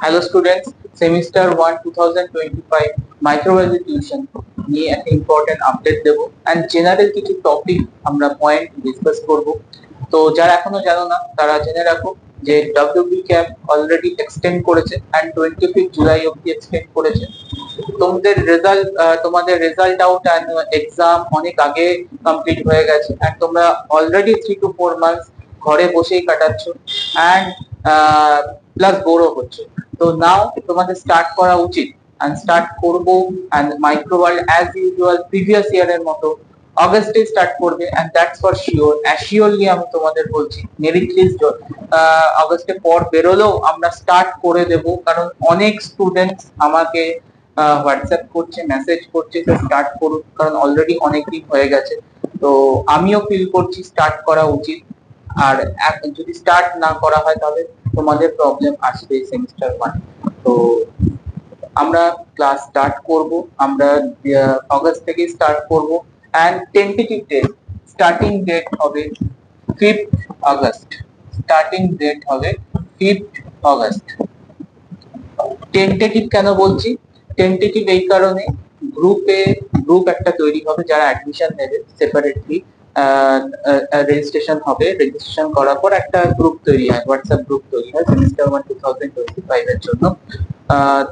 Hello students, semester 1 2025 microbiology tuition নিয়ে একটা important update দেব এন্ড জেনারেল কিছু টপিক আমরা পয়েন্ট ডিসকাস করব। তো যারা এখনো জানো না তারা জেনে রাখো যে ডব্লিউবি ক্যাম্প অলরেডি এক্সটেন্ড করেছে এন্ড 25 জুলাই অবধি এক্সটেন্ড করেছে। তোমাদের রেজাল্ট আউট এন্ড এক্সাম অনেক আগে কমপ্লিট হয়ে গেছে এন্ড তোমরা অলরেডি 3 to 4 মান্থস ঘরে বসেই কাটাচ্ছ এন্ড প্লাস বোরও হচ্ছে। তো নাও তোমাদের স্টার্ট করা উচিত এন্ড স্টার্ট করব এন্ড মাইক্রোওয়ার্ল্ড অ্যাজ ইউজুয়াল প্রিভিয়াস ইয়ারের মতো অগস্টে স্টার্ট করবে এন্ড দ্যাটস ফর শিওর। অ্যাসিওরলি আমি তোমাদের বলছি, মেরিট লিস্ট অগস্টে পর বেরোলেও আমরা স্টার্ট করে দেব, কারণ অনেক স্টুডেন্টস আমাকে হোয়াটসঅ্যাপ করছে, মেসেজ করছে স্টার্ট করুন, কারণ অলরেডি অনেক দিন হয়ে গেছে। তো আমিও ফিল করছি স্টার্ট করা উচিত। আর যদি স্টার্ট না করা হয় তাহলে তোমাদের প্রবলেম আসবে সেমিস্টার 1। তো আমরা ক্লাস স্টার্ট করব, আমরা অগস্ট থেকে স্টার্ট করব and tentative date starting date হবে 5th আগস্ট। স্টার্টিং ডেট হবে 5th আগস্ট। টেন্টেটিভ কেন বলছি? টেন্টেটিভ এই কারণে, গ্রুপ একটা তৈরি হবে, যারা অ্যাডমিশন নেবে সেপারেটলি রেজিস্ট্রেশন হবে। রেজিস্ট্রেশন করার পর একটা গ্রুপ তৈরি হয়, হোয়াটসঅ্যাপ গ্রুপ তৈরি হয় সেমিস্টার 1 2025 এর জন্য।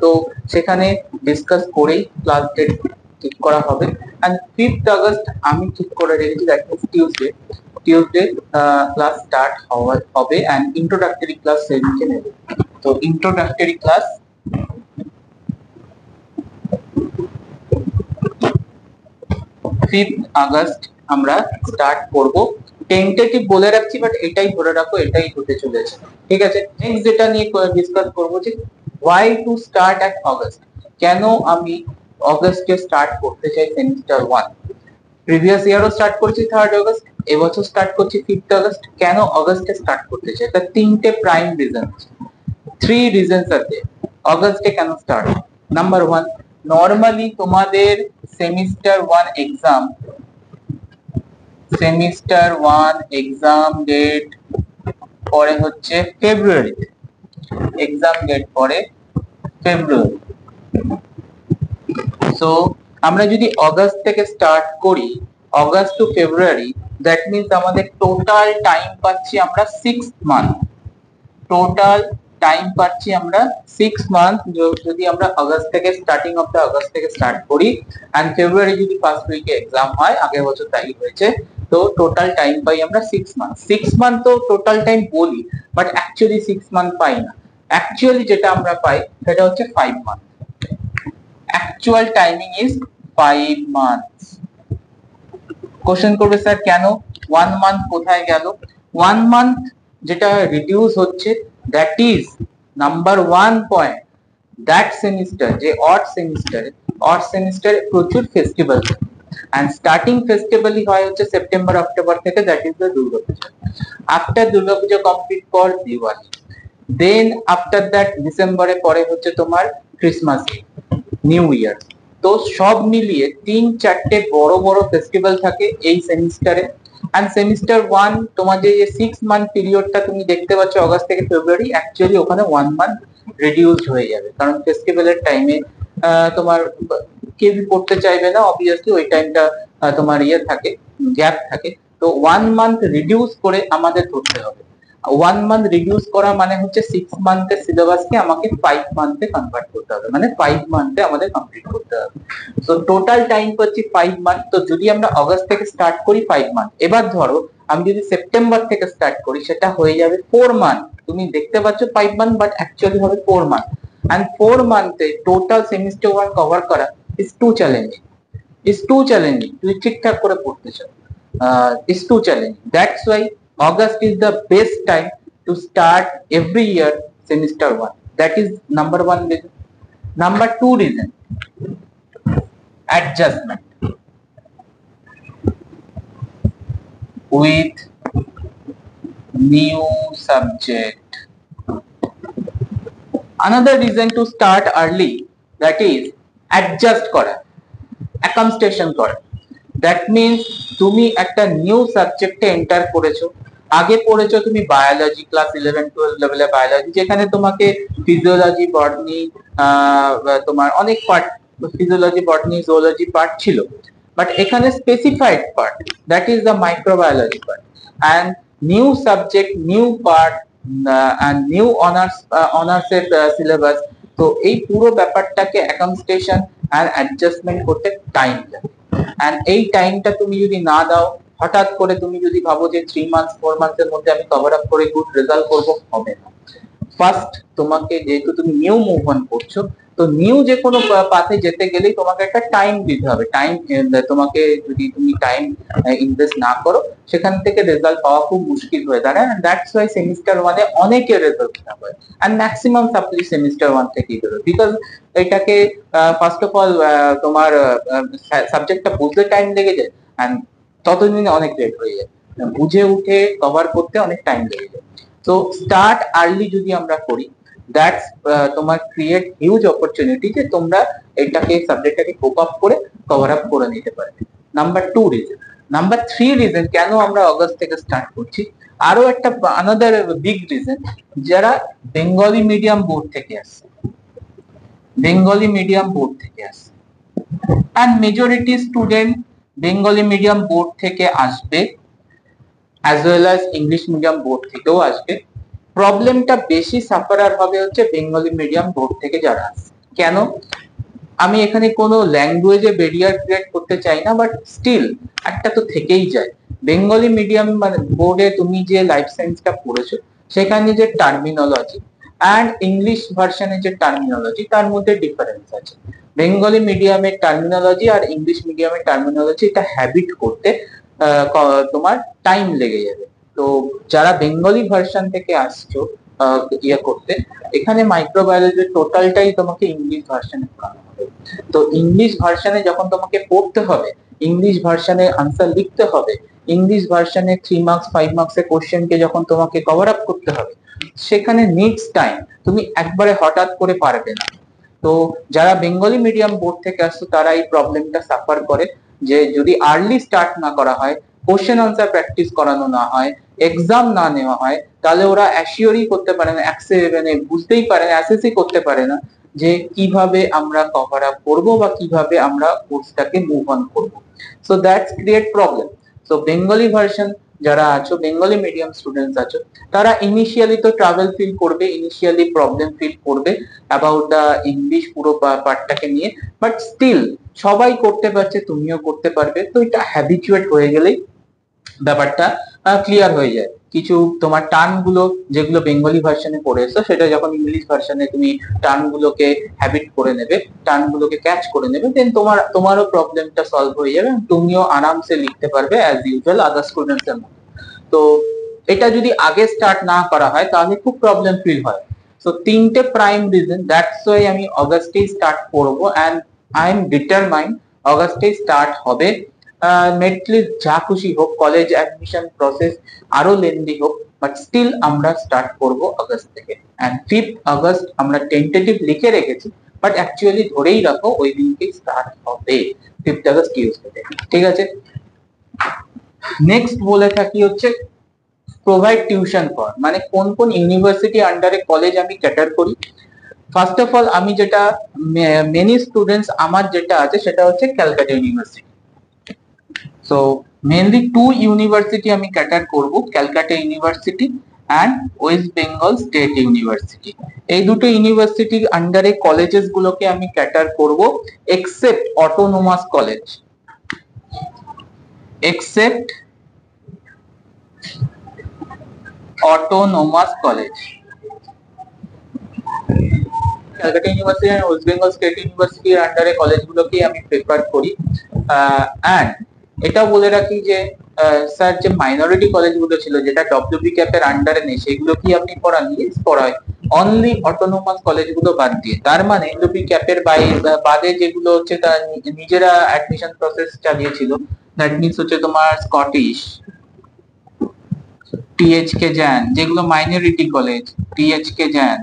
তো সেখানে ডিসকাস করেই ক্লাস ডেট ঠিক করা হবে এন্ড 5th আগস্ট আমি ঠিক করে রেখেছি, that means Tuesday class start হবে এন্ড ইন্ট্রোডাক্টরি ক্লাস সেদিনকে নেবে। তো ইন্ট্রোডাক্টরি ক্লাস 5th আগস্ট আমরা স্টার্ট করব। টেন্টেটিভ বলে রাখছি, বাট এটাই ধরে রাখো, এটাই হতে চলেছে, ঠিক আছে? নেক্সট যেটা নিয়ে ডিসকাস করব যে why to start at August, কেন আমি অগস্টে স্টার্ট করতে চাই সেমিস্টার 1। প্রিভিয়াস ইয়ারও স্টার্ট করেছি 3rd আগস্ট, এবছর স্টার্ট করছি 5th আগস্ট। কেন অগস্টে স্টার্ট করতে চাই? তার তিনটে প্রাইম রিজন, 3 রিজনস আছে অগস্টে কেন স্টার্ট। নাম্বার 1, নরমালি তোমাদের সেমিস্টার 1 এক্সাম ডেট পরে হচ্ছে ফেব্রুয়ারি। এক্সাম ডেট পরে ফেব্রুয়ারি। সো আমরা যদি অগস্ট থেকে স্টার্ট করি, August two February, that means আমাদের টোটাল টাইম পাচ্ছি আমরা 6 মান্থ। টোটাল টাইম পাচ্ছি আমরা 6 মান্থ যদি আমরা অগস্ট থেকে স্টার্টিং অফ দ্য অগস্ট থেকে স্টার্ট করি এন্ড ফেব্রুয়ারি যদি ফার্স্ট উইকে এক্সাম হয়, আগের বছর তাই হয়েছে। তো টোটাল টাইম পাই আমরা 6 মান্থ। 6 মান্থ তো টোটাল টাইম বলি, বাট অ্যাকচুয়ালি 6 মান্থ পাই না। অ্যাকচুয়ালি যেটা আমরা পাই সেটা হচ্ছে 5 month. Actual timing is 5 months. Question করবে স্যার কেন 1 মান্থ কোথায় গেল? 1 মান্থ যেটা রিডিউস হচ্ছে, that is number 1 point, that semester যে অড সেমিস্টারে প্রচুর ফেস্টিভ্যাল থাকে এন্ড স্টার্টিং ফেস্টিভ্যালই হয় হচ্ছে সেপ্টেম্বর অক্টোবর থেকে, that is the Durga Puja. After Durga Puja complete পর দিওয়ালি, দেন আফটার দ্যাট ডিসেম্বরে পরে হচ্ছে তোমার ক্রিসমাস, নিউ ইয়ার। তো সব মিলিয়ে 3-4টে বড় বড় ফেস্টিভ্যাল থাকে এই সেমিস্টারে। এন্ড সেমিস্টার 1 তোমাদের যে 6 মান্থ পিরিয়ডটা তুমি দেখতে পাচ্ছ অগস্ট থেকে ফেব্রুয়ারি, অ্যাকচুয়ালি ওখানে 1 মান্থ রিডিউসড হয়ে যাবে, কারণ ফেস্টিভ্যালের টাইমে তোমার কেউ পড়তে চাইবে না, অবভিয়াসলি ওই টাইমটা তোমার ইয়ে থাকে, গ্যাপ থাকে। তো 1 মান্থ রিডিউস করে আমাদের ধরতে হবে। 1 মান্থ রিডিউস করা মানে হচ্ছে 6 মান্থের সিলেবাসকে আমাকে 5 মান্থে কনভার্ট করতে হবে, মানে 5 মান্থে আমাদের কমপ্লিট করতে হবে। সো টোটাল টাইম পাচ্ছি 5 মান্থ। তো যদি আমরা অগস্ট থেকে স্টার্ট করি 5 মান্থ, এবার ধরো আমি যদি সেপ্টেম্বর থেকে স্টার্ট করি, সেটা হয়ে যাবে 4 মান্থ। তুমি দেখতে পাচ্ছ 5 মান্থ, বাট অ্যাকচুয়ালি হবে 4 মান্থ। এন্ড 4 মান্থে টোটাল সেমিস্টার 1 কভার করা ইজ টু চ্যালেঞ্জিং। তুমি ঠিকঠাক করে পড়তে চাও, is too challenging. That's why August is the best time to start every year semester 1. That is number 1 reason. Number 2 reason, adjustment with new subject. Another reason to start early, that is adjust করা, accumulation করা। That means তুমি একটা new সাবজেক্টে enter করেছো আগে পড়েছো তুমি biology, class 11-12 লেভেলে বায়োলজি, যেখানে তোমাকে ফিজিওলজি, বটনি, তোমার অনেক part, physiology, botany, zoology part ছিল, বাট এখানে specified part, that is the microbiology part, and new subject, new part, and new honours এর সিলেবাস। তো এই পুরো ব্যাপারটাকে অ্যাকমস্টেশন আর অ্যাডজাস্টমেন্ট করতে টাইম লাগে, এন্ড এই টাইমটা তুমি যদি না দাও, হঠাৎ করে তুমি যদি ভাবো যে 3 মান্থস 4 মান্থসের মধ্যে আমি কভার আপ করে গুড রেজাল্ট করবো, হবে না। ফার্স্ট তোমাকে, যেহেতু তুমি নিউ মুভ অন করছো, তো নিউ যে কোনো পাথে যেতে গেলেই তোমাকে একটা টাইম দিতে হবে। টাইম, তোমাকে যদি তুমি টাইম ইনভেস্ট না করো, সেখান থেকে রেজাল্ট পাওয়া খুব মুশকিল হয়ে দাঁড়ায়। এন্ড দ্যাটস ওয়াই সেমিস্টার ওয়ানে অনেকের রেজাল্ট খারাপ হয়, এন্ড ম্যাক্সিমাম সাপ্লি সেমিস্টার ওয়ান থেকেই বেরোয়, বিকজ এটাকে ফার্স্ট অফ অল তোমার সাবজেক্টটা বুঝতে টাইম লেগে যায়, এন্ড ততদিনে অনেক লেট হয়ে যায়, বুঝে উঠে কভার করতে অনেক টাইম লেগে যায়। তো স্টার্ট আর্লি যদি আমরা করি, দ্যাটস তোমার ক্রিয়েট হিউজ অপরচুনিটি যে তোমরা এটাকে, সাবজেক্টটাকে কোপ আপ করে কভার আপ করে নিতে পারবে। Number 2 reason. নাম্বার 3 রিজন কেন আমরা অগস্ট থেকে স্টার্ট করছি, আরো একটা আনাদার বিগ রিজন, যারা বেঙ্গলি মিডিয়াম বোর্ড থেকে আসছে, বেঙ্গলি মিডিয়াম বোর্ড থেকে আসছে, and majority student Bengali medium board থেকে আসবে, as well as English medium board থেকেও আসবে। প্রবলেমটা বেশি সাফারার হবে হচ্ছে বেঙ্গলি মিডিয়াম বোর্ড থেকে যারা আসে। কেন? আমি এখানে কোনো ল্যাঙ্গুয়েজে ব্যারিয়ার ক্রিয়েট করতে চাই না, বাট স্টিল একটা তো থেকেই যায়। বেঙ্গলি মিডিয়াম মানে বোর্ডে তুমি যে লাইফ সায়েন্সটা পড়েছো, সেখানে যে টার্মিনোলজি অ্যান্ড ইংলিশ ভার্সনে যে টার্মিনোলজি, তার মধ্যে ডিফারেন্স আছে। বেঙ্গলি মিডিয়ামের টার্মিনোলজি আর ইংলিশ মিডিয়ামের টার্মিনোলজি, এটা হ্যাবিট করতে তোমার টাইম লেগে যাবে। তো যারা বেঙ্গলি ভার্সন থেকে আসছো ইয়ে করতে, এখানে মাইক্রোবায়োলজির টোটালটাই তোমাকে ইংলিশ ভার্সনে পড়ানো হবে। তো ইংলিশ ভার্সনে যখন তোমাকে পড়তে হবে, ইংলিশ ভার্সনে আনসার লিখতে হবে, ইংলিশ ভার্সনে 3 মার্কস 5 মার্কস এর কোশ্চেনকে যখন তোমাকে কভার আপ করতে হবে, সেখানে নিডস টাইম, তুমি একবারে হঠাৎ করে পারবে না। তো যারা বেঙ্গলি মিডিয়াম বোর্ড থেকে আসছে, তারা এই প্রবলেমটা সাফার করে, যে যদি আর্লি স্টার্ট না করা হয়, কোশ্চেন আনসার প্র্যাকটিস করানো না হয়, এক্সাম না নেওয়া হয়, তাহলে ওরা অ্যাসিওরই করতে পারে না, মানে বুঝতেই পারে না, অ্যাসেসই করতে পারে না যে কিভাবে আমরা কভার আপ করবো বা কিভাবে আমরা কোর্সটাকে মুভ অন করবো। So that's create problem. So Bengali version যারা আছো, বেঙ্গলি মিডিয়াম স্টুডেন্টস আছো, তারা ইনিশিয়ালি তো ট্রাভেল ফিল করবে, ইনিশিয়ালি প্রবলেম ফিল করবে অ্যাবাউট দ্য ইংলিশ পুরো পার্টটাকে নিয়ে, বাট স্টিল সবাই করতে পারছে, তুমিও করতে পারবে। তো এটা হ্যাবিচুয়েট হয়ে গেলেই ব্যাপারটা ক্লিয়ার হয়ে যায়। কিছু তোমার টার্ম গুলো যেগুলো বেঙ্গলি ভার্সনে পড়েছো, সেটা যখন ইংলিশ ভার্সনে তুমি টার্ম গুলোকে হ্যাবিট করে নেবে, টার্ম গুলোকে ক্যাচ করে নেবে, দেন তোমারও প্রবলেমটা সলভ হয়ে যাবে, তুমিও আরামসে লিখতে পারবে অ্যাজ ইউজুয়াল আদার স্টুডেন্টস এর মতো। তো এটা যদি আগে স্টার্ট না করা হয়, তাহলে খুব প্রবলেম ফিল হয়। সো 3টে প্রাইম রিজন, দ্যাটস ওয়াই আমি অগাস্টেই স্টার্ট করবো, এন্ড আই এম ডিটারমাইন্ড অগাস্টেই স্টার্ট হবে। মেরিট লিস্ট যা খুশি হোক, কলেজ অ্যাডমিশন প্রসেস আরো লেন্দি হোক, বাট স্টিল আমরা স্টার্ট করব আগস্ট থেকে। এন্ড 5th আগস্ট আমরা টেন্টেটিভ লিখে রেখেছি, বাট অ্যাকচুয়ালি ধরেই রাখো ওই দিনকে স্টার্ট হবে, 5th আগস্ট টিউসডে। ঠিক আছে, নেক্সট বলে থাকি হচ্ছে প্রোভাইড টিউশন ফর, মানে কোন কোন ইউনিভার্সিটি আন্ডারে কলেজ আমি ক্যাটার করি। ফার্স্ট অফ অল, আমি যেটা মেনি স্টুডেন্টস আমার যেটা আছে, সেটা হচ্ছে Calcutta university. So mainly 2 university আমি ক্যাটার করব, Calcutta university and West Bengal state university. এই দুটো ইউনিভার্সিটির আন্ডারে কলেজেস গুলোকে আমি ক্যাটার করব, except autonomous college, except autonomous college. Calcutta university আর ওয়েস্ট বেঙ্গল স্টেট ইউনিভার্সিটির আন্ডারে কলেজগুলোকে আমি প্রেফার করি। অ্যান্ড এটা বলে রাখি যে স্যার, যে মাইনরিটি কলেজগুলো ছিল যেটা ডব্লিউবি ক্যাপের আন্ডারে নেই, সেগুলো কি আপনি পড়ান? ইয়েস, পড়ায়, অনলি অটোনোমাস কলেজগুলো বাদ দিয়ে। তার মানে ডব্লিউবি ক্যাপের বাদে যেগুলো হচ্ছে তার নিজেরা অ্যাডমিশন প্রসেস চালিয়েছিল, দ্যাট মিনস হচ্ছে তোমার স্কটিশ, টিএইচকে জ্যান, যেগুলো minority college, THK Jain,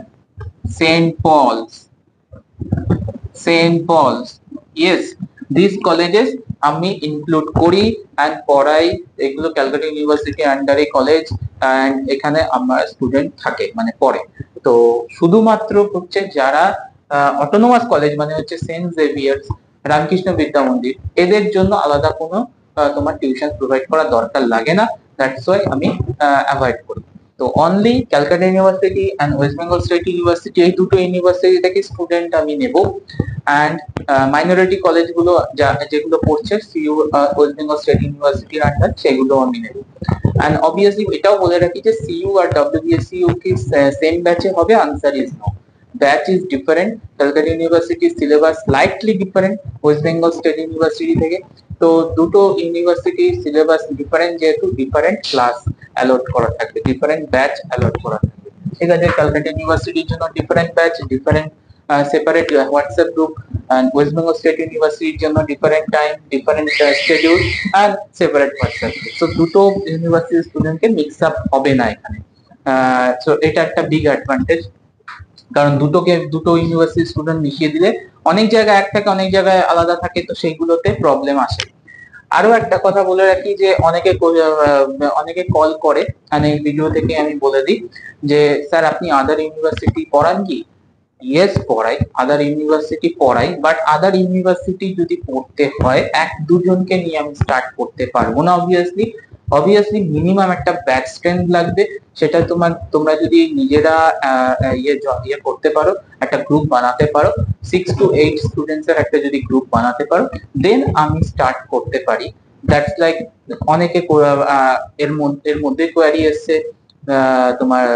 St. Paul's, St. Paul's, yes, these colleges আমি ইনক্লুড করি অ্যান্ড পড়াই। এগুলো ক্যালকাটা ইউনিভার্সিটি আন্ডারে কলেজ, অ্যান্ড এখানে আমার স্টুডেন্ট থাকে মানে পড়ে। তো শুধুমাত্র হচ্ছে যারা অটোনোমাস কলেজ মানে হচ্ছে সেন্ট জেভিয়ার্স, রামকৃষ্ণ বিদ্যা মন্দির, এদের জন্য আলাদা কোনো তোমার টিউশন প্রোভাইড করার দরকার লাগে না। দ্যাটস ওয়াই আমি অ্যাভয়েড করি। তো only Calcutta university and West Bengal state university, এই দুটো ইউনিভার্সিটি থেকে স্টুডেন্ট আমি নেব। অ্যান্ড মাইনরিটি কলেজগুলো যেগুলো পড়ছে সিইউ ওয়েস্ট বেঙ্গল স্টেট ইউনিভার্সিটির আন্ডার, সেগুলো আমি নেব। অ্যান্ড অবভিয়াসলি এটাও বলে রাখি যে সিইউ আর ডব্লিউবিএসসিইউ কি সেম ব্যাচে হবে? Answer is no. Batch is different. Calcutta ইউনিভার্সিটির syllabus slightly different West Bengal state university থেকে। তো দুটো ইউনিভার্সিটির সিলেবাস ডিফারেন্ট, যেহেতু ডিফারেন্ট ক্লাস অ্যালট করা থাকবে, ডিফারেন্ট ব্যাচ অ্যালট করা থাকবে। ঠিক আছে, ক্যালকাটা ইউনিভার্সিটির জন্য different batch, different separate WhatsApp group, and West Bengal State University জন্য different time, different schedule and separate WhatsApp group. So দুটো ইউনিভার্সিটি স্টুডেন্টকে মিক্স আপ হবে না এখানে। সো এটা একটা বিগ অ্যাডভান্টেজ, কারণ দুটো ইউনিভার্সিটি স্টুডেন্ট মিশিয়ে দিলে অনেক জায়গায় এক থাকে, অনেক জায়গায় আলাদা থাকে, তো সেইগুলোতে প্রবলেম আসে। আরো একটা কথা বলে রাখি যে অনেকে কল করে, মানে এই ভিডিও থেকে আমি বলে দিই যে স্যার আপনি আদার ইউনিভার্সিটি পড়ান কি? ইয়েস পড়াই, আদার ইউনিভার্সিটি পড়াই, বাট আদার ইউনিভার্সিটি যদি পড়তে হয় এক দুজনকে নিয়ে আমি স্টার্ট করতে পারবো না। অবভিয়াসলি মিনিমাম একটা ব্যাচ স্ট্রেংথ লাগবে। সেটা তোমরা যদি নিজেরা ইয়ে করতে পারো, একটা গ্রুপ বানাতে পারো, 6 to 8 স্টুডেন্টস এর একটা যদি গ্রুপ বানাতে পারো, দেন আমি স্টার্ট করতে পারি। দ্যাটস লাইক অনেকে এর মধ্যে কোয়ারি এসছে তোমার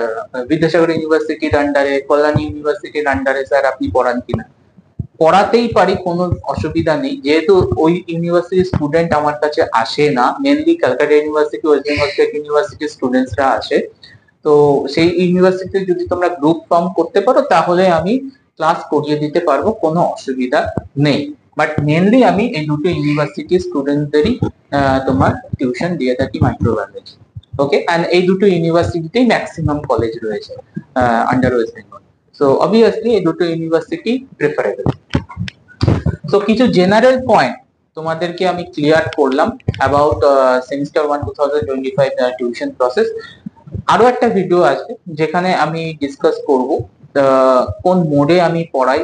বিদ্যাসাগর ইউনিভার্সিটির আন্ডারে, কল্যাণী ইউনিভার্সিটির আন্ডারে স্যার আপনি পড়ান কিনা? পড়াতেই পারি, কোনো অসুবিধা নেই, যেহেতু ওই ইউনিভার্সিটির স্টুডেন্ট আমার কাছে আসে না, mainly Calcutta university, West Bengal state ইউনিভার্সিটির স্টুডেন্টসরা আসে। তো সেই ইউনিভার্সিটিতে যদি তোমরা গ্রুপ ফর্ম করতে পারো তাহলে আমি ক্লাস করিয়ে দিতে পারবো, কোনো অসুবিধা নেই। বাট মেনলি আমি এই দুটো ইউনিভার্সিটির স্টুডেন্টদেরই তোমার টিউশন দিয়ে থাকি মাইক্রোবায়োলজি। ওকে, এন্ড এই দুটো ইউনিভার্সিটিতেই ম্যাক্সিমাম কলেজ রয়েছে under West Bengal. So obviously এই দুটো ইউনিভার্সিটি প্রেফারেবল। সো কিছু জেনারেল পয়েন্ট তোমাদেরকে আমি ক্লিয়ার করলাম অ্যাবাউট সেমিস্টার 1 2025 টিউশন প্রসেস। আরো একটা ভিডিও আছে যেখানে আমি ডিসকাস করব কোন মোডে আমি পড়াই,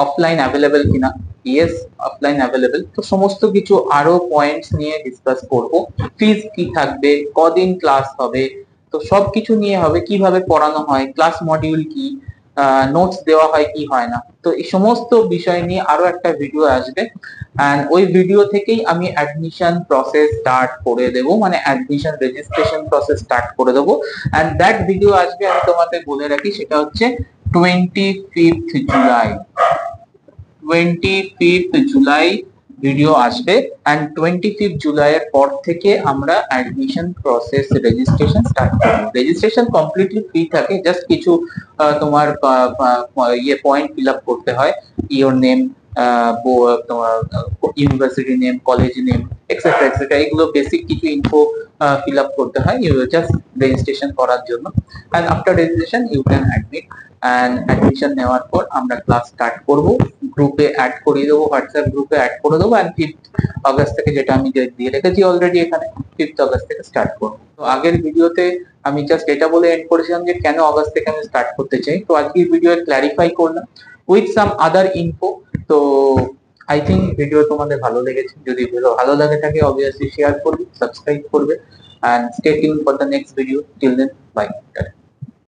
অফলাইন অ্যাভেলেবেল কিনা, ইয়েস অফলাইন অ্যাভেলেবেল। তো সমস্ত কিছু আরো পয়েন্টস নিয়ে ডিসকাস করব, ফিজ কি থাকবে, কদিন ক্লাস হবে, তো সবকিছু নিয়ে হবে, কিভাবে পড়ানো হয়, ক্লাস মডিউল কি, নোটস দেওয়া হয় কি হয় না। তো এই সমস্ত বিষয় নিয়ে আরো একটা ভিডিও আসবে, এন্ড ওই ভিডিও থেকেই আমি অ্যাডমিশন প্রসেস স্টার্ট করে দেব, মানে অ্যাডমিশন রেজিস্ট্রেশন প্রসেস স্টার্ট করে দেবো। এন্ড দ্যাট ভিডিও আসবে, আমি তোমাকে বলে রাখি, সেটা হচ্ছে 25th July. 25th July video আসবে, এন্ড 25th জুলাইয়ের পর থেকে আমরা অ্যাডমিশন প্রসেস রেজিস্ট্রেশন স্টার্ট করব। রেজিস্ট্রেশন কমপ্লিটলি ফ্রি থাকে, জাস্ট কিছু তোমার ইয়ে পয়েন্ট ফিল আপ করতে হয়, ইওর নেম, তোমার university name, college name, etcetera etcetera, এগুলো বেসিক কিছু ইনফো ফিল আপ করতে হয় জাস্ট রেজিস্ট্রেশন করার জন্য। And after registration you can admit, and admission নেওয়ার পর আমরা ক্লাস স্টার্ট করব, গ্রুপে অ্যাড করিয়ে দেবো, হোয়াটসঅ্যাপ গ্রুপে অ্যাড করে দেবো, এন্ড 5th অগস্ট থেকে, যেটা আমি দিয়ে রেখেছি অলরেডি এখানে, 5th অগস্ট থেকে স্টার্ট করবো। তো আগের ভিডিওতে আমি জাস্ট এটা বলে এন্ড করেছিলাম যে কেন অগস্ট থেকে আমি স্টার্ট করতে চাই, তো আজকের ভিডিও ক্ল্যারিফাই করলাম উইথ সাম আদার ইনফো। তো আই থিঙ্ক ভিডিও তোমাদের ভালো লেগেছে, যদি ভিডিও ভালো লাগে থাকে অবভিয়াসলি শেয়ার করবে, সাবস্ক্রাইব করবে, and stay tuned for the next video. Till then, bye.